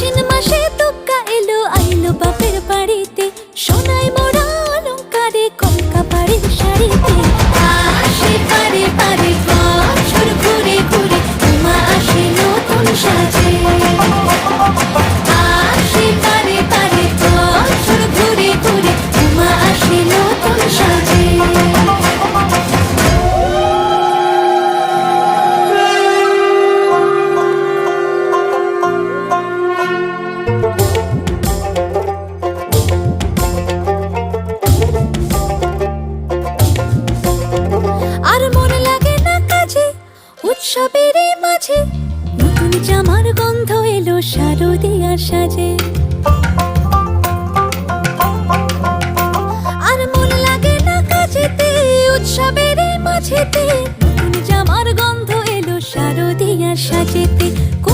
আশ্বিন মাসে দুগ্গা এলো আইলো বাপের বাড়িতে, সোনায় মোড়া অলংকারে কলকা বাড়ির শাড়িতে। আসে পারে পারে বছর ঘুরে ঘুরে, উমা আসে নতুন সাজে। আসে পারে পারে বছর ঘুরে ঘুরে, উমা আসে নতুন সাজে। আর মন লাগে না কাজে উৎসবের মাঝে, নতুন জামার গন্ধ এলো শারদিয়ার সাজে। আর মন লাগে না কাজেতে উৎসবের মাঝেতে,